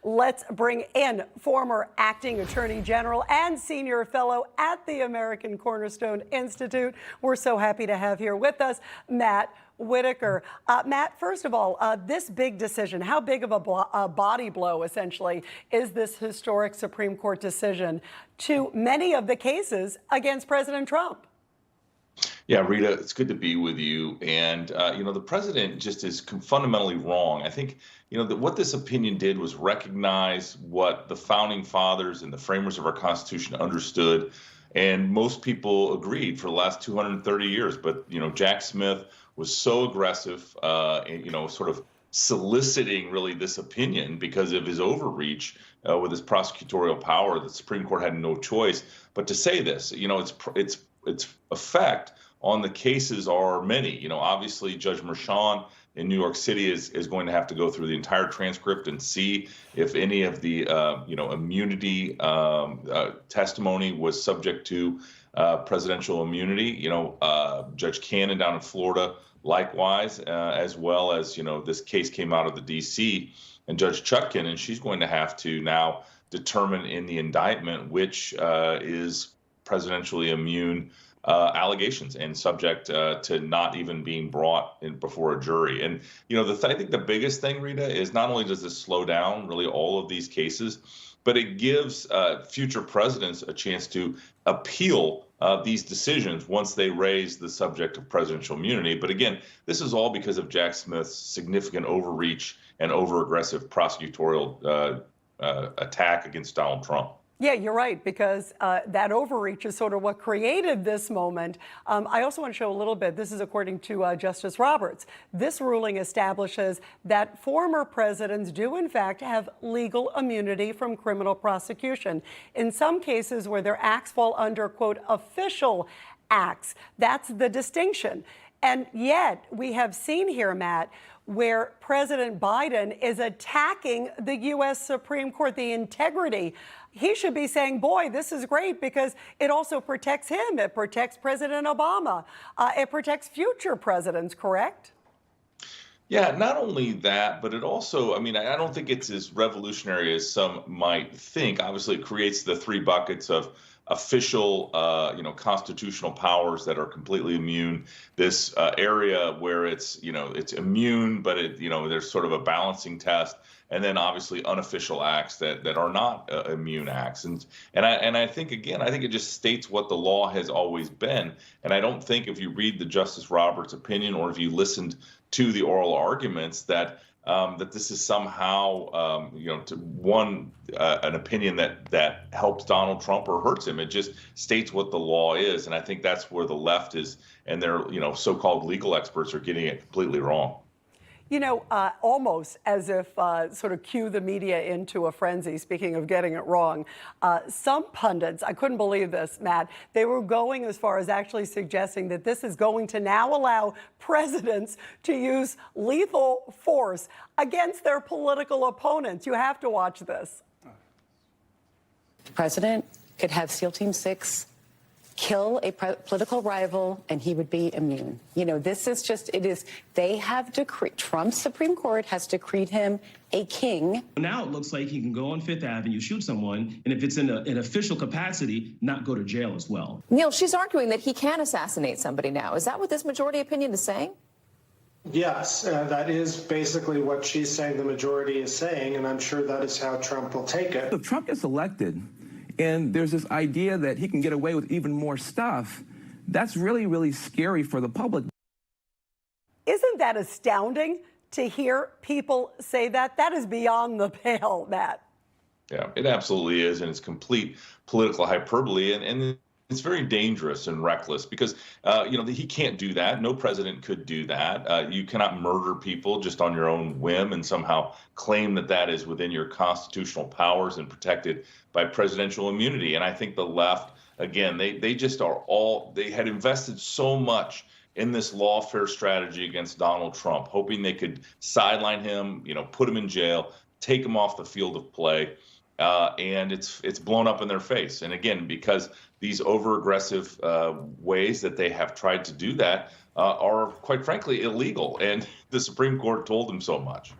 Let's bring in former acting attorney general and senior fellow at the American Cornerstone Institute. We're so happy to have here with us Matt Whitaker. Matt, first of all, this big decision, how big of a body blow, essentially, is this historic Supreme Court decision to many of the cases against President Trump? Yeah, Rita, it's good to be with you. And, the president just is fundamentally wrong. I think, that what this opinion did was recognize what the founding fathers and the framers of our Constitution understood. And most people agreed for the last 230 years. But, Jack Smith was so aggressive, sort of soliciting really this opinion because of his overreach with his prosecutorial power. The Supreme Court had no choice but to say this. Its effect on the cases are many. Obviously, Judge Merchan in New York City is going to have to go through the entire transcript and see if any of the immunity testimony was subject to presidential immunity. Judge Cannon down in Florida, likewise, as well as this case came out of the D.C. and Judge Chutkan, and she's going to have to now determine in the indictment which is presidentially immune allegations and subject to not even being brought in before a jury. And, I think the biggest thing, Rita, is not only does this slow down really all of these cases, but it gives future presidents a chance to appeal these decisions once they raise the subject of presidential immunity. But again, this is all because of Jack Smith's significant overreach and over-aggressive prosecutorial attack against Donald Trump. Yeah, you're right, because that overreach is sort of what created this moment. I also want to show a little bit. This is according to Justice Roberts. This ruling establishes that former presidents do, in fact, have legal immunity from criminal prosecution. In some cases where their acts fall under, quote, official acts. That's the distinction. And yet we have seen here, Matt, where President Biden is attacking the U.S. Supreme Court, the integrity. He should be saying, boy, this is great because it also protects him. It protects President Obama. It protects future presidents, correct? Yeah, not only that, but it also, I don't think it's as revolutionary as some might think. Obviously, it creates the three buckets of official, constitutional powers that are completely immune. This area where it's immune, but there's sort of a balancing test, and then obviously unofficial acts that are not immune acts. And I think it just states what the law has always been. And I don't think if you read the Justice Roberts opinion or if you listened to the oral arguments that this is somehow, an opinion that helps Donald Trump or hurts him. It just states what the law is. And I think that's where the left is and their, so-called legal experts are getting it completely wrong. Almost as if sort of cue the media into a frenzy, speaking of getting it wrong. Some pundits, I couldn't believe this, Matt, they were going as far as actually suggesting that this is going to now allow presidents to use lethal force against their political opponents. You have to watch this. The president could have SEAL Team 6 kill a political rival and he would be immune. This is just, they have decreed, Trump's Supreme Court has decreed him a king. Now it looks like he can go on Fifth Avenue, shoot someone, and if it's in an official capacity, not go to jail as well. Neil, she's arguing that he can assassinate somebody now. Is that what this majority opinion is saying? Yes, that is basically what she's saying the majority is saying, and I'm sure that is how Trump will take it. If Trump gets elected, and there's this idea that he can get away with even more stuff, that's really, really scary for the public. Isn't that astounding to hear people say that? That is beyond the pale, Matt. Yeah, it absolutely is. And it's complete political hyperbole. And it's very dangerous and reckless because, he can't do that. No president could do that. You cannot murder people just on your own whim and somehow claim that that is within your constitutional powers and protected by presidential immunity. And I think the left, again, they just they had invested so much in this lawfare strategy against Donald Trump, hoping they could sideline him, put him in jail, take him off the field of play. And it's blown up in their face. And again, because these over-aggressive ways that they have tried to do that are, quite frankly, illegal. And the Supreme Court told them so much.